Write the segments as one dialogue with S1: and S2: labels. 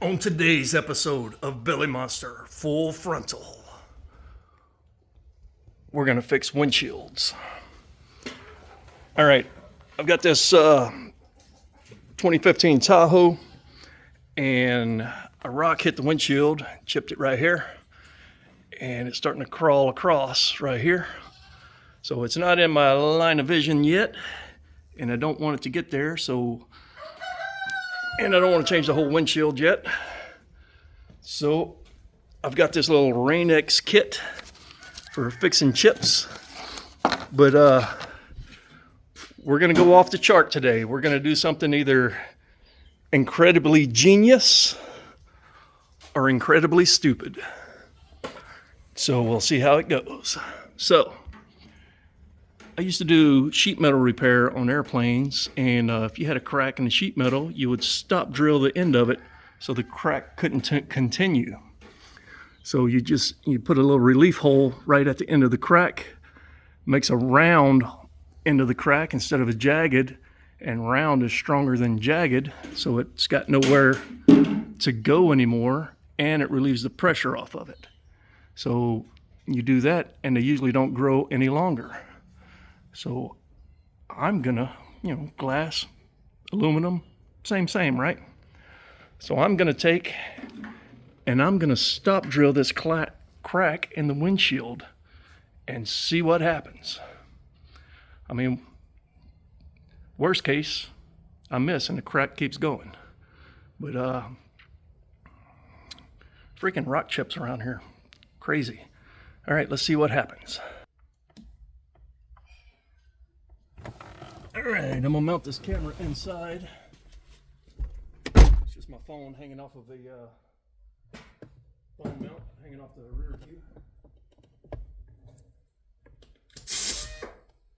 S1: On today's episode of Billy Monster Full Frontal, we're going to fix windshields. All right, I've got this 2015 Tahoe, and a rock hit the windshield, chipped it right here, and it's starting to crawl across right here. So it's not in my line of vision yet, and I don't want it to get there, and I don't want to change the whole windshield yet. So I've got this little Rain-X kit for fixing chips. But we're going to go off the chart today. We're going to do something either incredibly genius or incredibly stupid. So we'll see how it goes. So I used to do sheet metal repair on airplanes, and if you had a crack in the sheet metal, you would stop drill the end of it so the crack couldn't continue. So you put a little relief hole right at the end of the crack, makes a round end of the crack instead of a jagged, and round is stronger than jagged, so it's got nowhere to go anymore, and it relieves the pressure off of it. So you do that, and they usually don't grow any longer. So I'm gonna, glass, aluminum, same, right? So I'm gonna take and I'm gonna stop drill this crack in the windshield and see what happens. I mean, worst case, I miss and the crack keeps going. But freaking rock chips around here, crazy. All right, let's see what happens. All right, I'm gonna mount this camera inside. It's just my phone hanging off of a phone mount, hanging off the rear view.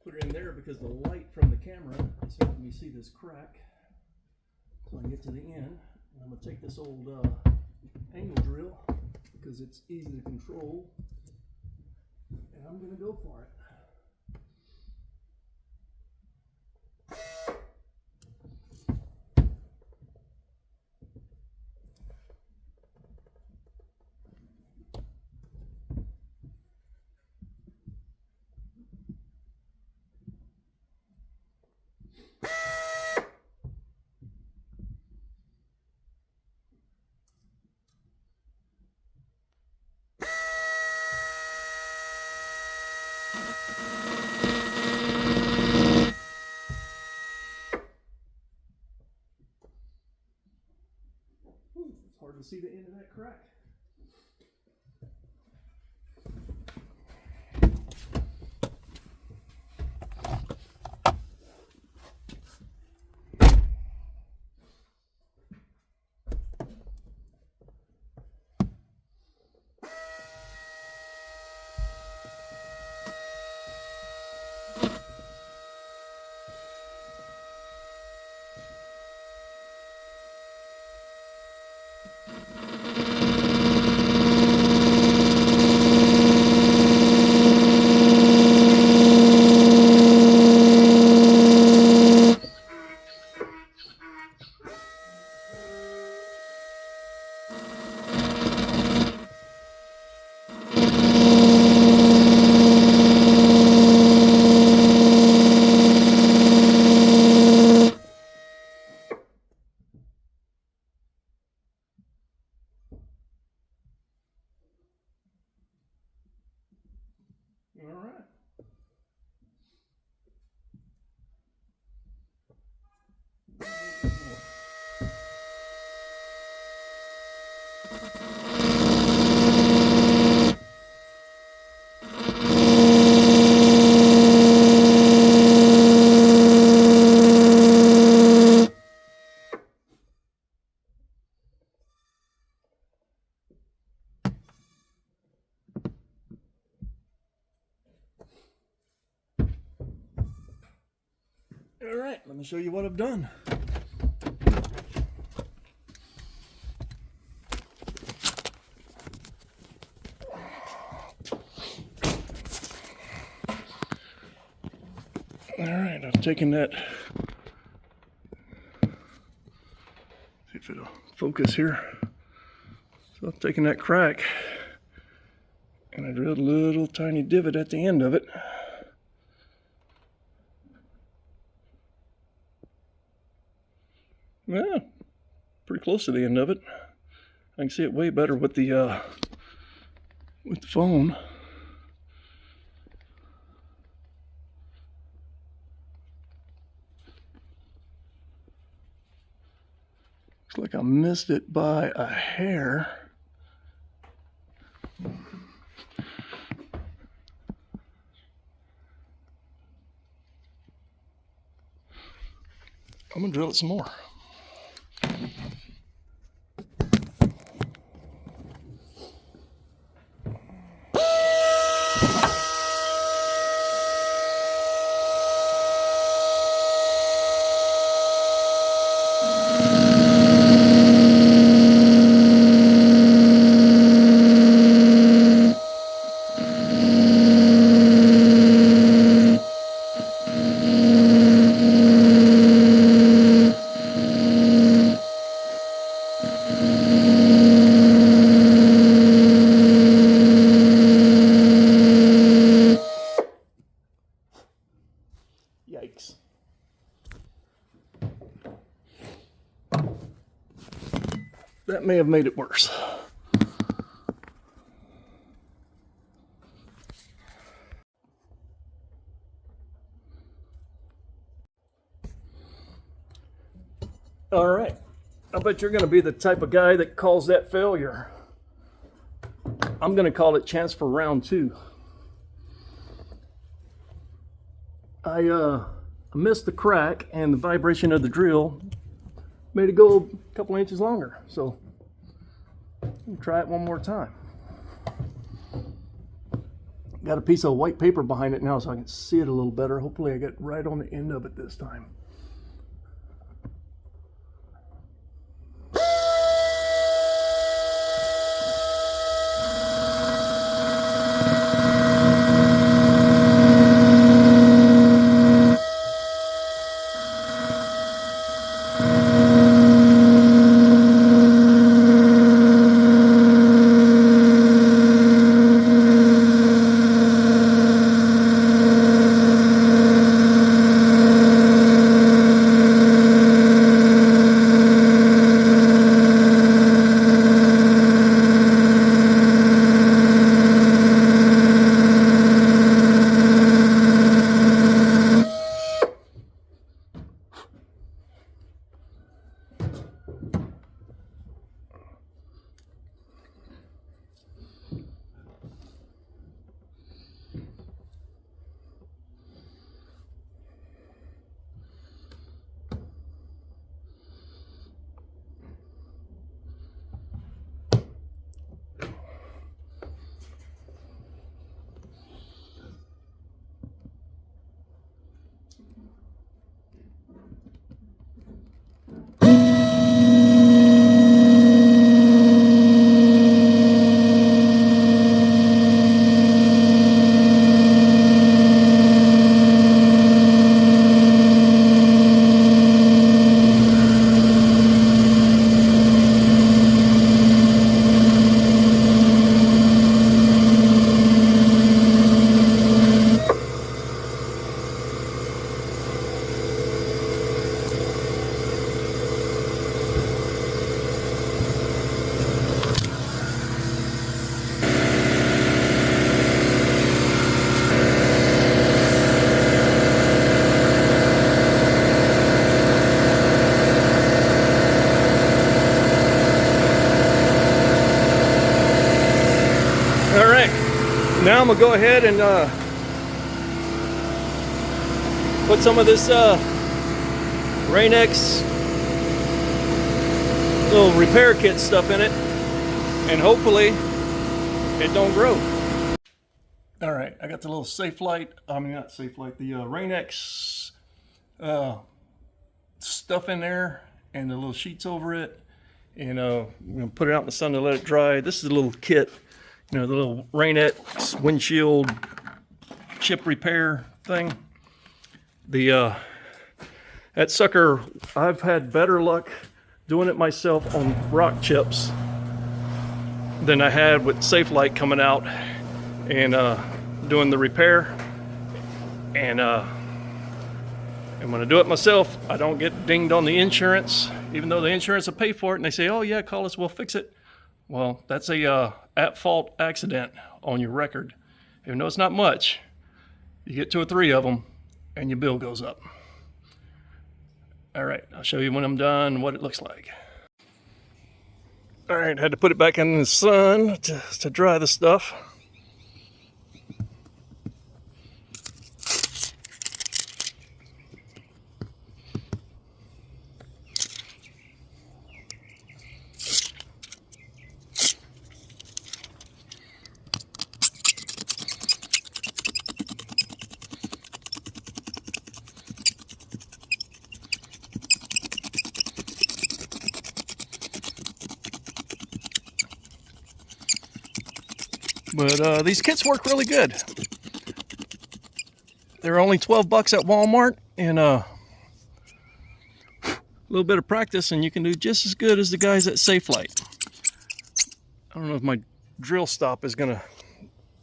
S1: Put it in there because the light from the camera is helping me see this crack. So I can get to the end. And I'm gonna take this old angle drill because it's easy to control. And I'm gonna go for it. It's hard to see the end of that crack. All right. All right, let me show you what I've done. All right, I've taken that. See if it'll focus here. So I've taken that crack and I drilled a little tiny divot at the end of it. Yeah, pretty close to the end of it. I can see it way better with the phone. Looks like I missed it by a hair. I'm gonna drill it some more. Yikes. That may have made it worse. All right. I bet you're going to be the type of guy that calls that failure. I'm going to call it chance for round 2. I missed the crack, and the vibration of the drill made it go a couple inches longer. So I'll try it one more time. Got a piece of white paper behind it now so I can see it a little better. Hopefully I get right on the end of it this time. All right, now I'm gonna go ahead and put some of this Rain-X little repair kit stuff in it, and hopefully it don't grow. All right, I got the little safe light, not safe light, the Rain-X stuff in there and the little sheets over it, and I'm gonna put it out in the sun to let it dry. This is a little kit, you know, the little Rain-X windshield chip repair thing. The that sucker, I've had better luck doing it myself on rock chips than I had with Safelite coming out and doing the repair. And when I do it myself, I don't get dinged on the insurance, even though the insurance will pay for it. And they say, oh yeah, call us, we'll fix it. Well, that's a at-fault accident on your record. Even though it's not much, you get 2 or 3 of them and your bill goes up. All right, I'll show you when I'm done what it looks like. All right, had to put it back in the sun to dry the stuff. But these kits work really good. They're only 12 bucks at Walmart, and a little bit of practice and you can do just as good as the guys at Safelite. I don't know if my drill stop is gonna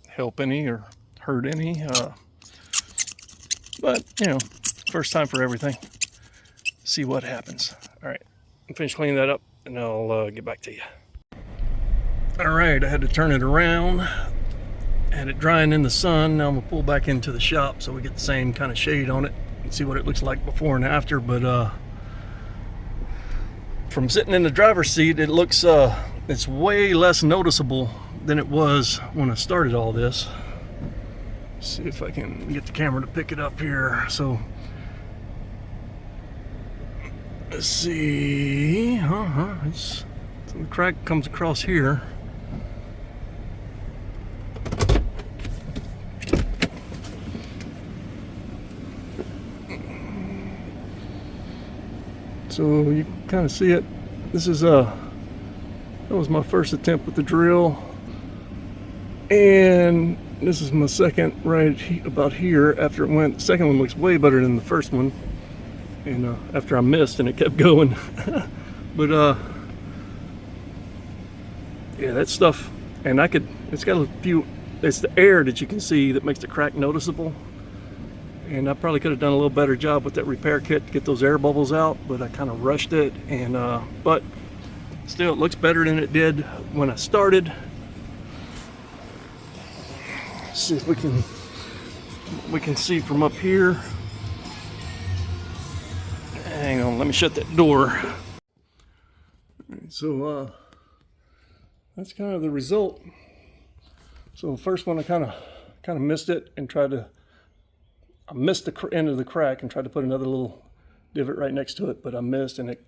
S1: help any or hurt any, but you know, first time for everything. See what happens. All right, I'm finished cleaning that up and I'll get back to you. All right, I had to turn it around, had it drying in the sun. Now I'm gonna pull back into the shop so we get the same kind of shade on it and see what it looks like before and after. But from sitting in the driver's seat, it looks it's way less noticeable than it was when I started all this. Let's see if I can get the camera to pick it up here. So let's see. So the crack comes across here. So you can kind of see it. This is that was my first attempt with the drill, and this is my second right about here. After it went, the second one looks way better than the first one, and after I missed and it kept going. But yeah, that stuff, and it's got a few, it's the air that you can see that makes the crack noticeable. And I probably could have done a little better job with that repair kit to get those air bubbles out, but I kind of rushed it. And but still, it looks better than it did when I started. Let's see if we can see from up here. Hang on, let me shut that door. So that's kind of the result. So first one, I kind of missed it and I missed the end of the crack and tried to put another little divot right next to it, but I missed and it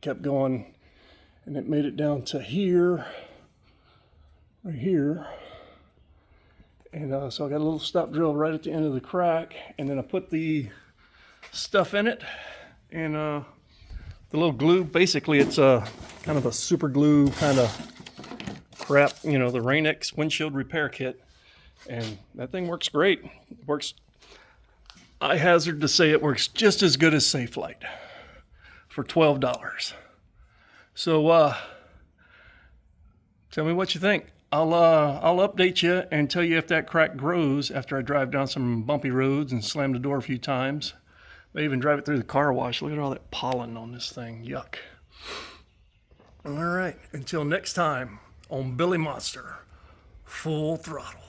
S1: kept going and it made it down to here, right here. And so I got a little stop drill right at the end of the crack, and then I put the stuff in it, and the little glue, basically it's kind of a super glue kind of crap, you know, the Rain-X windshield repair kit, and that thing works great. It works, I hazard to say it works just as good as Safelite for $12. So tell me what you think. I'll update you and tell you if that crack grows after I drive down some bumpy roads and slam the door a few times. May even drive it through the car wash. Look at all that pollen on this thing. Yuck. All right, until next time on Billy Monster, full throttle.